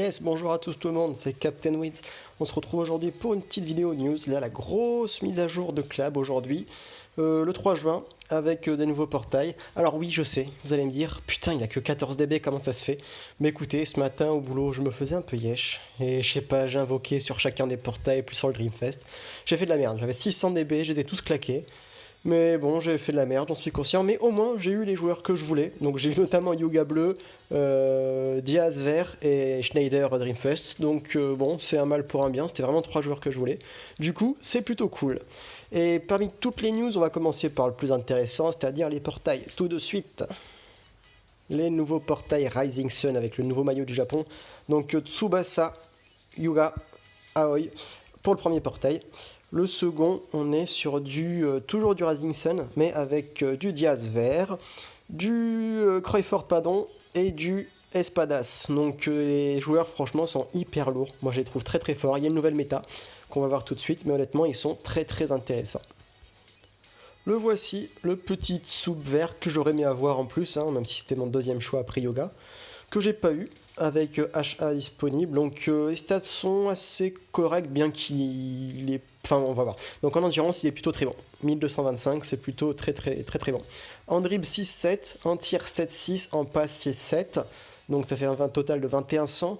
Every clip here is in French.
Yes, bonjour à tous tout le monde, c'est Captain Wiz. On se retrouve aujourd'hui pour une petite vidéo news. Là, la grosse mise à jour de Club aujourd'hui, le 3 juin, avec des nouveaux portails. Alors oui, je sais, vous allez me dire, putain, il a que 14 dB, comment ça se fait? Mais écoutez, ce matin au boulot, je me faisais un peu yesh. Et je sais pas, j'ai invoqué sur chacun des portails, plus sur le Dreamfest. J'ai fait de la merde, j'avais 600 dB, je les ai tous claqués. Mais bon, j'ai fait de la merde, j'en suis conscient. Mais au moins, j'ai eu les joueurs que je voulais. Donc j'ai eu notamment Yuga bleu, Diaz vert et Schneider Dreamfest. Donc bon, c'est un mal pour un bien. C'était vraiment 3 joueurs que je voulais. Du coup, c'est plutôt cool. Et parmi toutes les news, on va commencer par le plus intéressant, c'est-à-dire les portails. Tout de suite, les nouveaux portails Rising Sun avec le nouveau maillot du Japon. Donc Tsubasa, Yuga, Aoi pour le premier portail. Le second, on est sur toujours du Rising Sun, mais avec du Diaz vert, du Cruyford pardon, et du Espadas. Donc les joueurs franchement sont hyper lourds. Moi je les trouve très très forts. Il y a une nouvelle méta qu'on va voir tout de suite, mais honnêtement ils sont très très intéressants. Le voici, le petit soupe vert que j'aurais aimé avoir en plus, hein, même si c'était mon deuxième choix après Yoga, que j'ai pas eu, avec HA disponible. Donc les stats sont assez corrects, bien qu'il est... Enfin, on va voir. Donc en endurance, il est plutôt très bon. 1225, c'est plutôt très très très très bon. En dribble 6-7, en tir 7-6, en passe 6-7. Donc ça fait un total de 2100.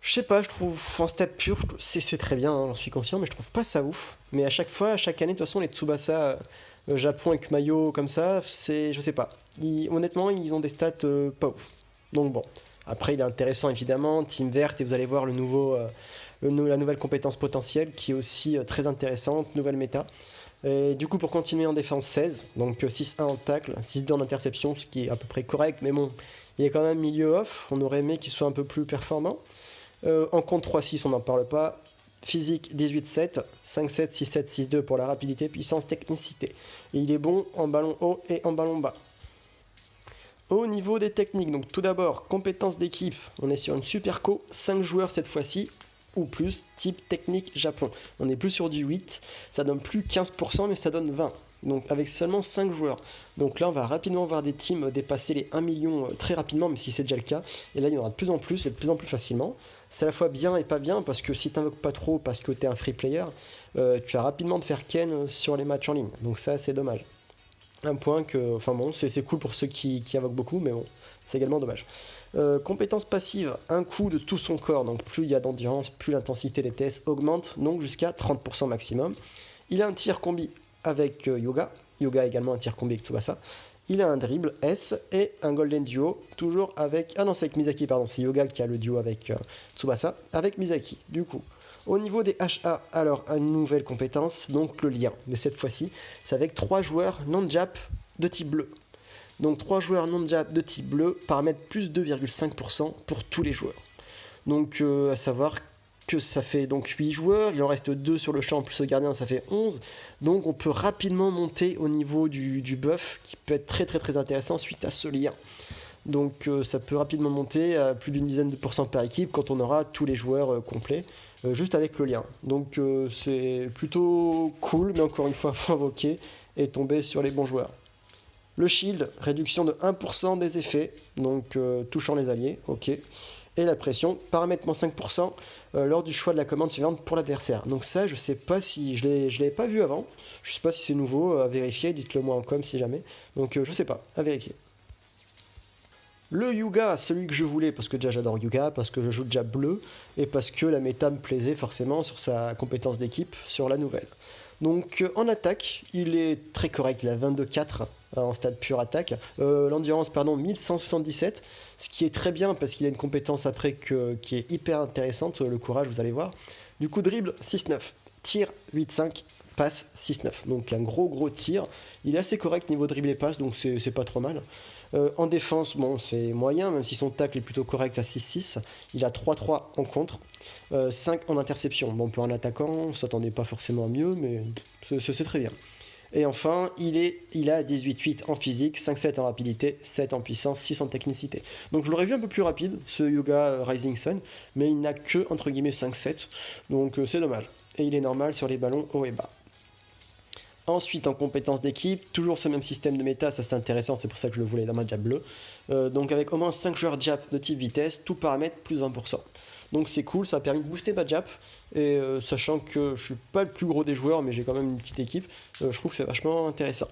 Je sais pas, je trouve en stat pur, c'est très bien, hein, j'en suis conscient, mais je trouve pas ça ouf. Mais à chaque fois, à chaque année, de toute façon, les Tsubasa Japon avec maillot comme ça, c'est, je sais pas. Honnêtement, ils ont des stats pas ouf. Donc bon. Après, il est intéressant évidemment, Team Verte, et vous allez voir la nouvelle compétence potentielle qui est aussi très intéressante, nouvelle méta. Et du coup, pour continuer en défense 16, donc 6-1 en tacle, 6-2 en interception, ce qui est à peu près correct, mais bon, il est quand même milieu off, on aurait aimé qu'il soit un peu plus performant. En compte 3-6, on n'en parle pas. Physique 18-7, 5-7, 6-7, 6-2 pour la rapidité, puissance, technicité. Et il est bon en ballon haut et en ballon bas. Au niveau des techniques, donc tout d'abord, compétences d'équipe, on est sur une super co, 5 joueurs cette fois-ci, ou plus, type technique Japon. On n'est plus sur du 8, ça donne plus 15%, mais ça donne 20. Donc avec seulement 5 joueurs. Donc là, on va rapidement voir des teams dépasser les 1 million très rapidement, même si c'est déjà le cas. Et là, il y en aura de plus en plus et de plus en plus facilement. C'est à la fois bien et pas bien, parce que si tu n'invoques pas trop, parce que tu es un free player, tu vas rapidement te faire ken sur les matchs en ligne. Donc ça, c'est dommage. Un point que, enfin bon, c'est cool pour ceux qui invoquent beaucoup, mais bon, c'est également dommage. Compétence passive, un coup de tout son corps, donc plus il y a d'endurance, plus l'intensité des TS augmente, donc jusqu'à 30% maximum. Il a un tir combi avec Yoga, Yoga a également un tir combi avec Tsubasa. Il a un dribble S et un golden duo, toujours avec... Ah non, c'est avec Misaki, pardon, c'est Yoga qui a le duo avec Tsubasa, avec Misaki, du coup. Au niveau des HA, alors une nouvelle compétence, donc le lien. Mais cette fois-ci, c'est avec 3 joueurs non-jap de type bleu. Donc 3 joueurs non-jap de type bleu, paramètre plus 2,5% pour tous les joueurs. Donc à savoir que ça fait donc 8 joueurs, il en reste 2 sur le champ plus le gardien, ça fait 11. Donc on peut rapidement monter au niveau du buff, qui peut être très très très intéressant suite à ce lien. Donc ça peut rapidement monter à plus d'une dizaine de pourcents par équipe quand on aura tous les joueurs complets, juste avec le lien. Donc c'est plutôt cool, mais encore une fois, il faut invoquer et tomber sur les bons joueurs. Le shield, réduction de 1% des effets, donc touchant les alliés, ok. Et la pression, paramètre moins 5% lors du choix de la commande suivante pour l'adversaire. Donc ça, je sais pas si... Je l'avais pas vu avant, je sais pas si c'est nouveau, à vérifier, dites-le moi en com si jamais. Donc je sais pas, à vérifier. Le Yuga, celui que je voulais, parce que déjà j'adore Yuga, parce que je joue déjà bleu, et parce que la méta me plaisait forcément sur sa compétence d'équipe, sur la nouvelle. Donc en attaque, il est très correct, il a 22-4 en stade pure attaque. L'endurance, pardon, 1177, ce qui est très bien parce qu'il a une compétence après qui est hyper intéressante, le courage, vous allez voir. Du coup, dribble 6-9, tir 8-5, passe 6-9. Donc un gros tir. Il est assez correct niveau dribble et passe, donc c'est pas trop mal. En défense, bon, c'est moyen, même si son tacle est plutôt correct à 6-6. Il a 3-3 en contre, 5 en interception. Bon, pour un attaquant, on ne s'attendait pas forcément à mieux, mais c'est très bien. Et enfin, il a 18-8 en physique, 5-7 en rapidité, 7 en puissance, 6 en technicité. Donc je l'aurais vu un peu plus rapide, ce Yuga Rising Sun, mais il n'a que, entre guillemets, 5-7, donc c'est dommage. Et il est normal sur les ballons haut et bas. Ensuite, en compétences d'équipe, toujours ce même système de méta, ça c'est intéressant, c'est pour ça que je le voulais dans ma Jab bleue. Donc avec au moins 5 joueurs Jab de type vitesse, tout paramètre plus 20%. Donc c'est cool, ça a permis de booster ma Jab, et sachant que je suis pas le plus gros des joueurs, mais j'ai quand même une petite équipe, je trouve que c'est vachement intéressant.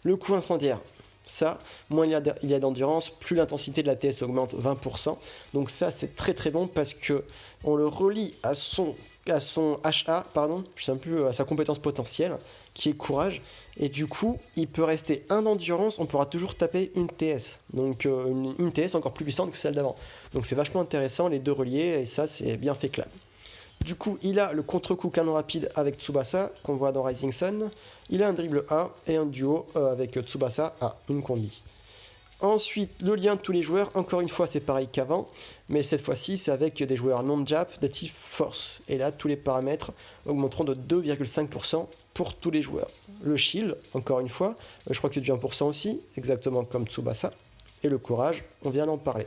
Le coup incendiaire, ça, moins il y a d'endurance, plus l'intensité de la TS augmente 20%. Donc ça, c'est très très bon parce que on le relie à son HA, pardon, je sais plus, à sa compétence potentielle, qui est courage. Et du coup, il peut rester 1 d'endurance, on pourra toujours taper une TS. Donc une TS encore plus puissante que celle d'avant. Donc c'est vachement intéressant, les deux reliés, et ça, c'est bien fait clap. Du coup, il a le contre-coup canon rapide avec Tsubasa, qu'on voit dans Rising Sun. Il a un dribble A et un duo avec Tsubasa A, une combi. Ensuite, le lien de tous les joueurs, encore une fois, c'est pareil qu'avant, mais cette fois-ci, c'est avec des joueurs non-jab de type force. Et là, tous les paramètres augmenteront de 2,5% pour tous les joueurs. Le shield, encore une fois, je crois que c'est du 1% aussi, exactement comme Tsubasa. Et le courage, on vient d'en parler.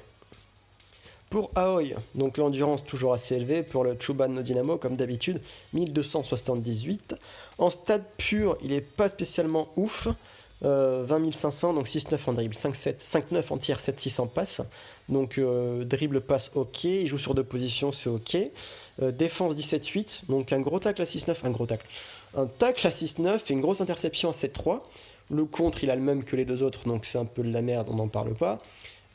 Pour Aoi, donc l'endurance toujours assez élevée, pour le Chuban no Dynamo comme d'habitude, 1278. En stade pur, il n'est pas spécialement ouf, 20 500, donc 6-9 en dribble, 5-7, 5-9 en tir, 7-6 en passe. Donc dribble passe ok, il joue sur 2 positions, c'est ok. Défense 17-8, donc un gros tacle à 6-9, un tacle à 6-9 et une grosse interception à 7-3. Le contre, il a le même que les deux autres, donc c'est un peu de la merde, on n'en parle pas.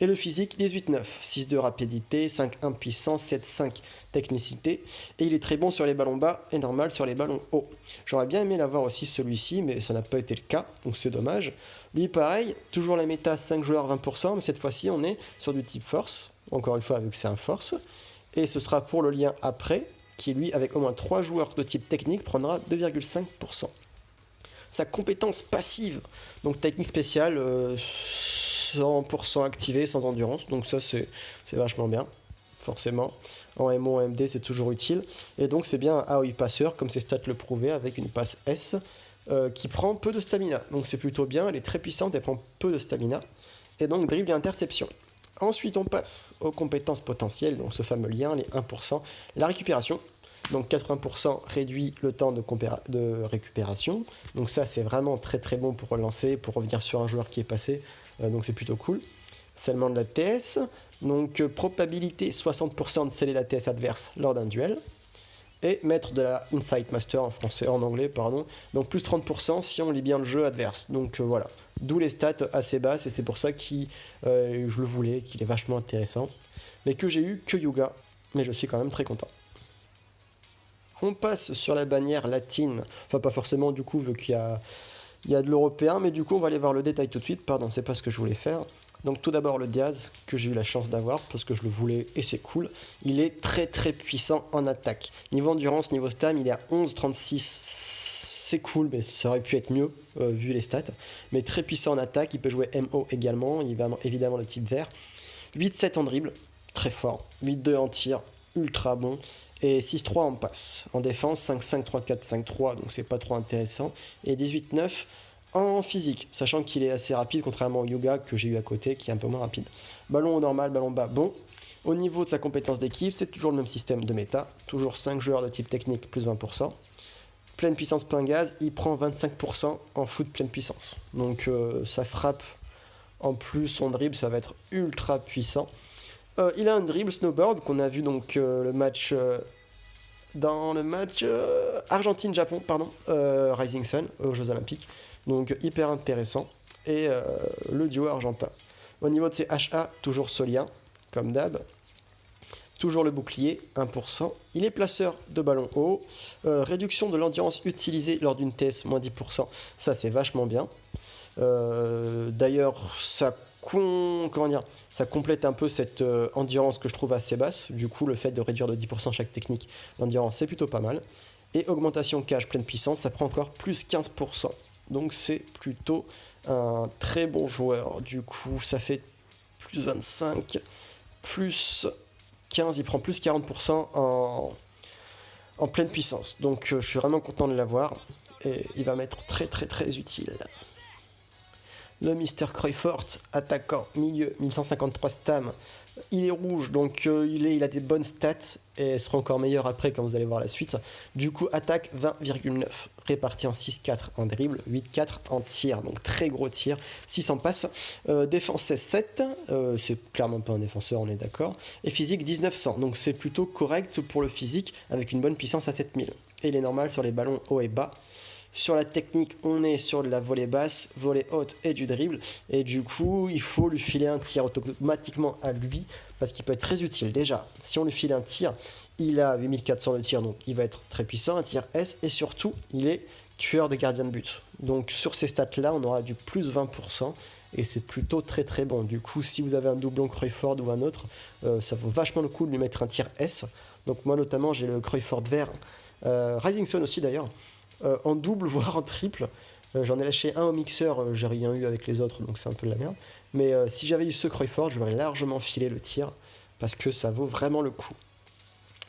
Et le physique, 18-9, 6-2 rapidité, 5-1 puissance, 7-5 technicité. Et il est très bon sur les ballons bas et normal sur les ballons hauts. J'aurais bien aimé l'avoir aussi celui-ci, mais ça n'a pas été le cas, donc c'est dommage. Lui pareil, toujours la méta 5 joueurs 20%, mais cette fois-ci on est sur du type force, encore une fois vu que c'est un force. Et ce sera pour le lien après, qui lui avec au moins 3 joueurs de type technique prendra 2,5%. Sa compétence passive, donc technique spéciale, 100% activé, sans endurance, donc ça c'est vachement bien, forcément. En MO, en MD, c'est toujours utile. Et donc c'est bien un AOI passeur, comme ses stats le prouvaient, avec une passe S, qui prend peu de stamina. Donc c'est plutôt bien, elle est très puissante, elle prend peu de stamina. Et donc dribble et interception. Ensuite on passe aux compétences potentielles, donc ce fameux lien, les 1%. La récupération, donc 80% réduit le temps de récupération. Donc ça c'est vraiment très très bon pour relancer, pour revenir sur un joueur qui est passé. Donc c'est plutôt cool. Scellement de la TS. Donc probabilité 60% de sceller la TS adverse lors d'un duel. Et mettre de la Insight Master en anglais, pardon. Donc plus 30% si on lit bien le jeu adverse. Donc voilà. D'où les stats assez basses et c'est pour ça que je le voulais, qu'il est vachement intéressant. Mais que j'ai eu que Yuga. Mais je suis quand même très content. On passe sur la bannière latine. Enfin pas forcément du coup vu qu'il y a de l'européen, mais du coup on va aller voir le détail tout de suite, pardon, c'est pas ce que je voulais faire. Donc tout d'abord le Diaz, que j'ai eu la chance d'avoir, parce que je le voulais et c'est cool. Il est très très puissant en attaque. Niveau endurance, niveau stam, il est à 11,36, c'est cool, mais ça aurait pu être mieux, vu les stats. Mais très puissant en attaque, il peut jouer MO également, il va évidemment de type vert. 8-7 en dribble, très fort. 8-2 en tir, ultra bon. Et 6-3 en passe. En défense, 5-5, 3-4, 5-3, donc c'est pas trop intéressant. Et 18-9 en physique, sachant qu'il est assez rapide, contrairement au Yuga que j'ai eu à côté, qui est un peu moins rapide. Ballon haut normal, ballon bas, bon. Au niveau de sa compétence d'équipe, c'est toujours le même système de méta. Toujours 5 joueurs de type technique, plus 20%. Pleine puissance, plein gaz, il prend 25% en foot pleine puissance. Donc ça frappe en plus, son dribble, ça va être ultra puissant. Il a un dribble snowboard qu'on a vu donc dans le match Argentine-Japon, pardon, Rising Sun aux Jeux Olympiques. Donc hyper intéressant. Et le duo argentin. Au niveau de ses HA, toujours solien, comme d'hab. Toujours le bouclier, 1%. Il est placeur de ballon haut. Réduction de l'endurance utilisée lors d'une TS, moins 10%. Ça, c'est vachement bien. D'ailleurs, ça complète un peu cette endurance que je trouve assez basse. Du coup, le fait de réduire de 10% chaque technique, l'endurance, c'est plutôt pas mal. Et augmentation cage pleine puissance, ça prend encore plus 15%. Donc c'est plutôt un très bon joueur. Du coup, ça fait plus 25, plus 15, il prend plus 40% en pleine puissance. Donc je suis vraiment content de l'avoir. Et il va m'être très très très utile. Le Mr. Cruyffort, attaquant, milieu, 1153 stam. Il est rouge, donc il a des bonnes stats et elle sera encore meilleure après quand vous allez voir la suite. Du coup, attaque 20,9, réparti en 6,4 en dribble, 8,4 en tir, donc très gros tir, 600 passes. Défense 16,7, c'est clairement pas un défenseur, on est d'accord. Et physique 1900, donc c'est plutôt correct pour le physique avec une bonne puissance à 7000. Et il est normal sur les ballons haut et bas. Sur la technique, on est sur de la volée basse, volée haute et du dribble. Et du coup, il faut lui filer un tir automatiquement à lui, parce qu'il peut être très utile. Déjà, si on lui file un tir, il a 8400 de tir, donc il va être très puissant, un tir S. Et surtout, il est tueur de gardien de but. Donc sur ces stats-là, on aura du plus 20%. Et c'est plutôt très très bon. Du coup, si vous avez un doublon Cruyffort ou un autre, ça vaut vachement le coup de lui mettre un tir S. Donc moi notamment, j'ai le Cruyffort vert. Rising Sun aussi d'ailleurs. En double, voire en triple. J'en ai lâché un au mixeur, j'ai rien eu avec les autres, donc c'est un peu de la merde. Mais si j'avais eu ce Cruyffort, je l'aurais largement filé le tir, parce que ça vaut vraiment le coup.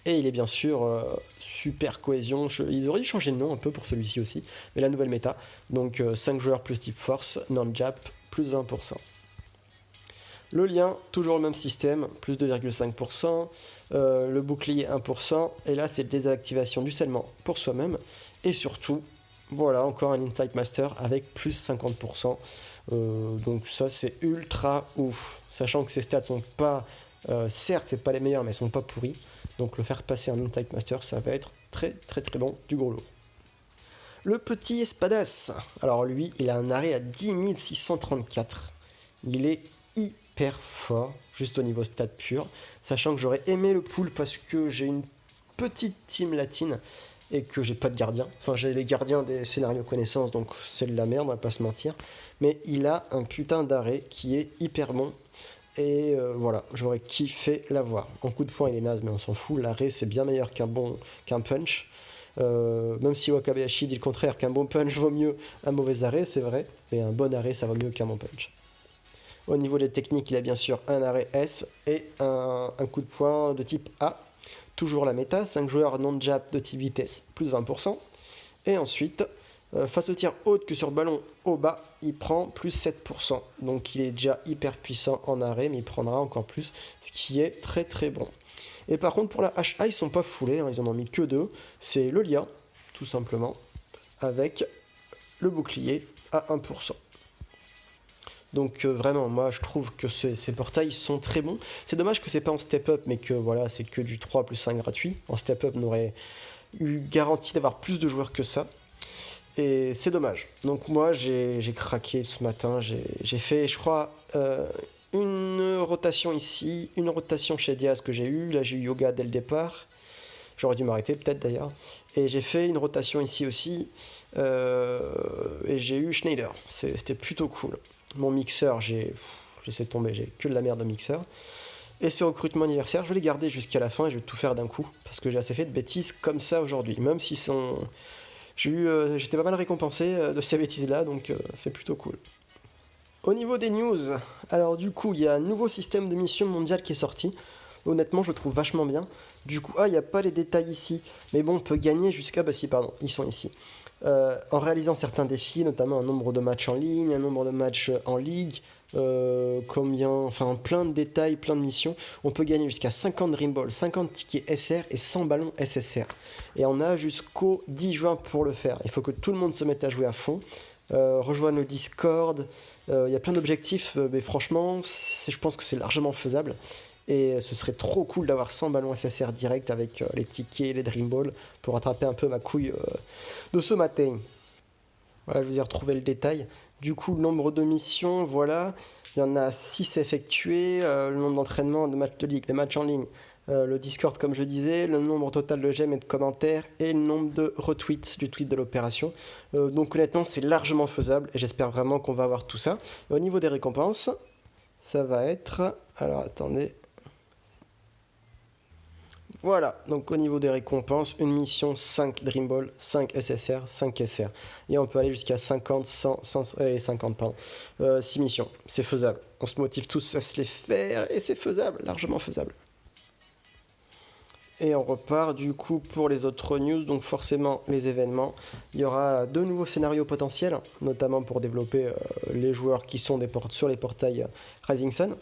Et il est bien sûr super cohésion. Ils auraient dû changer de nom un peu pour celui-ci aussi, mais la nouvelle méta. Donc 5 joueurs plus type force, non-jap, plus 20%. Le lien, toujours le même système, plus 2,5%, le bouclier 1%, et là c'est désactivation du scellement pour soi-même, et surtout, voilà, encore un Insight Master avec plus 50%, donc ça c'est ultra ouf, sachant que ces stats sont pas, certes c'est pas les meilleurs, mais elles sont pas pourris, donc le faire passer en Insight Master, ça va être très très très bon, du gros lot. Le petit Espadas, alors lui, il a un arrêt à 10 634, il est hyper fort, juste au niveau stat pur, sachant que j'aurais aimé le pool parce que j'ai une petite team latine et que j'ai pas de gardien. Enfin, j'ai les gardiens des scénarios connaissances, donc c'est de la merde, on va pas se mentir. Mais il a un putain d'arrêt qui est hyper bon. Et voilà, j'aurais kiffé l'avoir. En coup de poing, il est naze, mais on s'en fout. L'arrêt, c'est bien meilleur qu'un punch. Même si Wakabayashi dit le contraire, qu'un bon punch vaut mieux un mauvais arrêt, c'est vrai. Mais un bon arrêt, ça vaut mieux qu'un bon punch. Au niveau des techniques, il a bien sûr un arrêt S et un coup de poing de type A. Toujours la méta, 5 joueurs non-jab de type vitesse, plus 20%. Et ensuite, face au tir haute que sur ballon au bas, il prend plus 7%. Donc il est déjà hyper puissant en arrêt, mais il prendra encore plus, ce qui est très très bon. Et par contre, pour la HA, ils sont pas foulés, hein, ils en ont mis que 2. C'est le Lia, tout simplement, avec le bouclier à 1%. Donc vraiment, moi je trouve que ces portails sont très bons. C'est dommage que c'est pas en step-up, mais que voilà, c'est que du 3 plus 5 gratuit. En step-up, on aurait eu garantie d'avoir plus de joueurs que ça. Et c'est dommage. Donc moi j'ai craqué ce matin. J'ai fait, je crois, une rotation ici, une rotation chez Diaz que j'ai eu. Là j'ai eu Yoga dès le départ. J'aurais dû m'arrêter peut-être d'ailleurs. Et j'ai fait une rotation ici aussi. Et j'ai eu Schneider. C'était plutôt cool. Mon mixeur, j'ai laissé tomber, j'ai que de la merde de mixeur. Et ce recrutement anniversaire, je vais les garder jusqu'à la fin et je vais tout faire d'un coup. Parce que j'ai assez fait de bêtises comme ça aujourd'hui. Même si j'étais pas mal récompensé de ces bêtises-là, donc c'est plutôt cool. Au niveau des news, alors du coup, il y a un nouveau système de mission mondiale qui est sorti. Honnêtement, je le trouve vachement bien. Du coup, il n'y a pas les détails ici. Mais bon, on peut gagner jusqu'à... Bah si, pardon, ils sont ici. En réalisant certains défis, notamment un nombre de matchs en ligne, un nombre de matchs en ligue, enfin plein de détails, plein de missions. On peut gagner jusqu'à 50 Dream Ball, 50 tickets SR et 100 ballons SSR. Et on a jusqu'au 10 juin pour le faire. Il faut que tout le monde se mette à jouer à fond. Rejoindre le Discord. Il y a plein d'objectifs, mais franchement, je pense que c'est largement faisable. Et ce serait trop cool d'avoir 100 ballons SSR direct avec les tickets, les Dream Ball, pour rattraper un peu ma couille de ce matin. Voilà, je vous ai retrouvé le détail. Du coup, le nombre de missions, voilà. Il y en a 6 effectuées. Le nombre d'entraînements, de matchs de ligue, les matchs en ligne. Le Discord, comme je disais. Le nombre total de j'aime et de commentaires. Et le nombre de retweets du tweet de l'opération. Donc honnêtement, c'est largement faisable. Et j'espère vraiment qu'on va avoir tout ça. Au niveau des récompenses, ça va être... Alors, attendez... Voilà, donc au niveau des récompenses, une mission 5 Dream Ball, 5 SSR, 5 SR. Et on peut aller jusqu'à 50, 100, 100 et 50, pardon. 6 missions, c'est faisable. On se motive tous à se les faire et c'est faisable, largement faisable. Et on repart du coup pour les autres news, donc forcément les événements. Il y aura 2 nouveaux scénarios potentiels, notamment pour développer les joueurs qui sont sur les portails Rising Sun.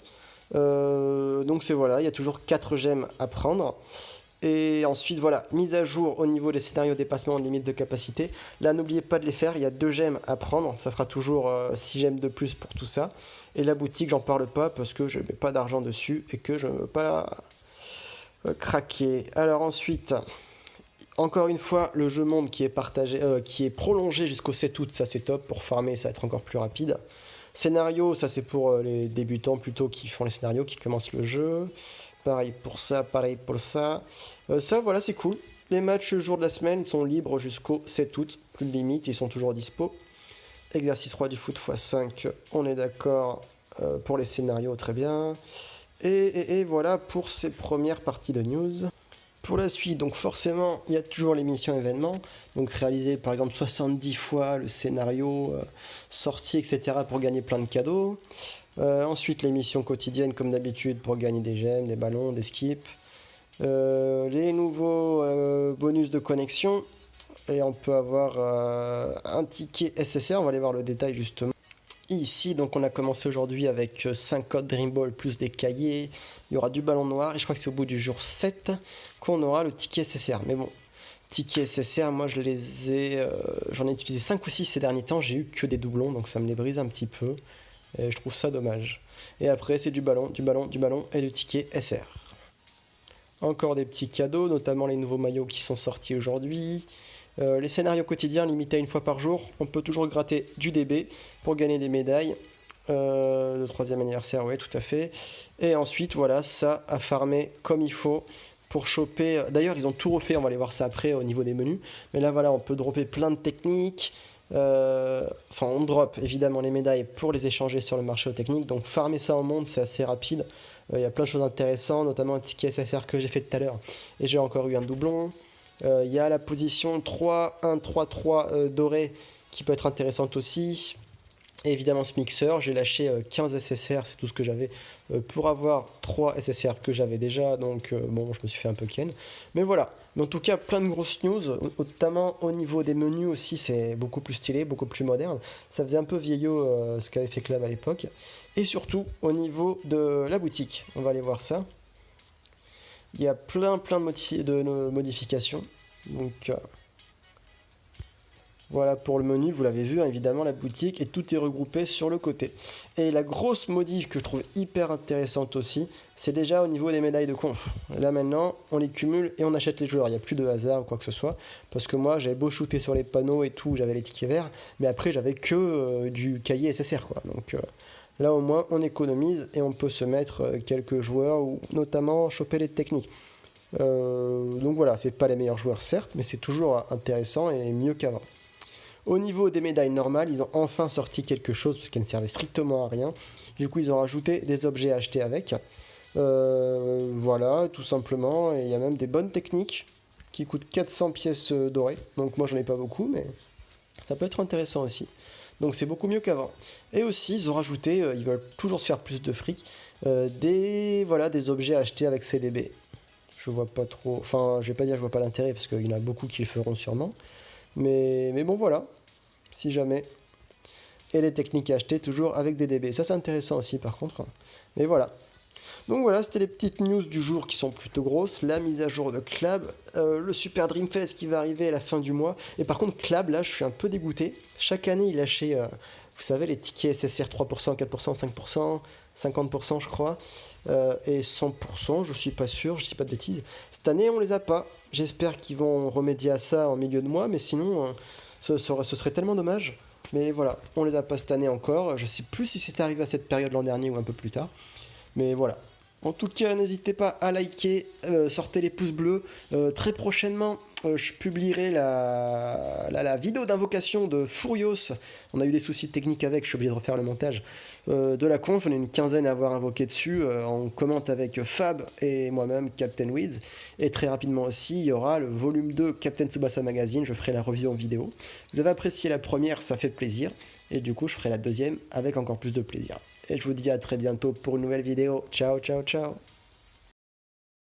Donc c'est voilà, il y a toujours 4 gemmes à prendre. Et ensuite, voilà, mise à jour au niveau des scénarios dépassement de limite de capacité. Là, n'oubliez pas de les faire, il y a 2 gemmes à prendre, ça fera toujours 6 gemmes de plus pour tout ça. Et la boutique, j'en parle pas parce que je mets pas d'argent dessus et que je ne veux pas craquer. Alors ensuite, encore une fois, le jeu monde qui est qui est prolongé jusqu'au 7 août, ça c'est top, pour farmer ça va être encore plus rapide. Scénario, ça c'est pour les débutants plutôt qui font les scénarios, qui commencent le jeu. Pareil pour ça, pareil pour ça. Ça, voilà, c'est cool. Les matchs jour de la semaine sont libres jusqu'au 7 août. Plus de limite, ils sont toujours dispo. Exercice roi du foot x5, on est d'accord pour les scénarios, très bien. Et voilà pour ces premières parties de news. Pour la suite, donc forcément, il y a toujours les missions événements. Donc réaliser par exemple 70 fois le scénario sorti, etc. pour gagner plein de cadeaux. Ensuite, les missions quotidiennes, comme d'habitude, pour gagner des gemmes, des ballons, des skips. Les nouveaux bonus de connexion. Et on peut avoir un ticket SSR, on va aller voir le détail justement. Ici, donc on a commencé aujourd'hui avec 5 codes Dream Ball plus des cahiers. Il y aura du ballon noir et je crois que c'est au bout du jour 7 qu'on aura le ticket SSR. Mais bon, ticket SSR, moi j'en ai utilisé 5 ou 6 ces derniers temps, j'ai eu que des doublons, donc ça me les brise un petit peu. Et je trouve ça dommage. Et après, c'est du ballon, du ballon, du ballon et du ticket SR. Encore des petits cadeaux, notamment les nouveaux maillots qui sont sortis aujourd'hui. Les scénarios quotidiens limités à 1 fois par jour. On peut toujours gratter du DB pour gagner des médailles. Le 3e anniversaire, oui, tout à fait. Et ensuite, voilà, ça à farmer comme il faut pour choper. D'ailleurs, ils ont tout refait, on va aller voir ça après au niveau des menus. Mais là, voilà, on peut dropper plein de techniques. Enfin, on drop évidemment les médailles pour les échanger sur le marché aux techniques. Donc, farmer ça en monde, c'est assez rapide. Il y a plein de choses intéressantes, notamment un ticket SSR que j'ai fait tout à l'heure. Et j'ai encore eu un doublon. Il y a la position 3-1-3-3 dorée qui peut être intéressante aussi. Et évidemment ce mixeur, j'ai lâché 15 SSR, c'est tout ce que j'avais pour avoir 3 SSR que j'avais déjà, donc bon, je me suis fait un peu ken. Mais voilà, mais en tout cas plein de grosses news, notamment au niveau des menus aussi, c'est beaucoup plus stylé, beaucoup plus moderne. Ça faisait un peu vieillot ce qu'avait fait Club à l'époque. Et surtout au niveau de la boutique, on va aller voir ça. Il y a plein de modifications, donc... Voilà pour le menu, vous l'avez vu, hein, évidemment, la boutique, et tout est regroupé sur le côté. Et la grosse modif que je trouve hyper intéressante aussi, c'est déjà au niveau des médailles de conf. Là maintenant, on les cumule et on achète les joueurs, il n'y a plus de hasard ou quoi que ce soit, parce que moi, j'avais beau shooter sur les panneaux et tout, j'avais les tickets verts, mais après, j'avais que du cahier SSR, quoi. Donc là, au moins, on économise et on peut se mettre quelques joueurs, ou notamment choper les techniques. Donc voilà, c'est pas les meilleurs joueurs, certes, mais c'est toujours intéressant et mieux qu'avant. Au niveau des médailles normales, ils ont enfin sorti quelque chose parce qu'elles ne servaient strictement à rien. Du coup, ils ont rajouté des objets à acheter avec. Voilà, tout simplement. Et il y a même des bonnes techniques qui coûtent 400 pièces dorées. Donc moi, j'en ai pas beaucoup, mais ça peut être intéressant aussi. Donc c'est beaucoup mieux qu'avant. Et aussi, ils ont rajouté, ils veulent toujours se faire plus de fric, des objets à acheter avec CDB. Je vois pas trop... Enfin, je vais pas dire que je vois pas l'intérêt parce qu'il y en a beaucoup qui le feront sûrement. Mais bon, voilà, si jamais. Et les techniques à acheter toujours avec des DB. Ça, c'est intéressant aussi, par contre. Mais voilà. Donc voilà, c'était les petites news du jour qui sont plutôt grosses. La mise à jour de Clab, le Super Dream Fest qui va arriver à la fin du mois. Et par contre, Clab, là, je suis un peu dégoûté. Chaque année, il lâchait, vous savez, les tickets SSR 3%, 4%, 5%, 50%, je crois. Et 100%, je suis pas sûr, je dis pas de bêtises. Cette année, on les a pas. J'espère qu'ils vont remédier à ça en milieu de mois, mais sinon, ce serait tellement dommage. Mais voilà, on les a pas cette année encore. Je sais plus si c'est arrivé à cette période l'an dernier ou un peu plus tard. Mais voilà. En tout cas, n'hésitez pas à liker, sortez les pouces bleus. Très prochainement, je publierai la vidéo d'invocation de Furios. On a eu des soucis techniques avec, je suis obligé de refaire le montage. De la conf, on est une quinzaine à avoir invoqué dessus. On commente avec Fab et moi-même, Captain Weeds. Et très rapidement aussi, il y aura le volume 2 Captain Tsubasa Magazine. Je ferai la review en vidéo. Vous avez apprécié la première, ça fait plaisir. Et du coup, je ferai la deuxième avec encore plus de plaisir. Et je vous dis à très bientôt pour une nouvelle vidéo. Ciao, ciao, ciao.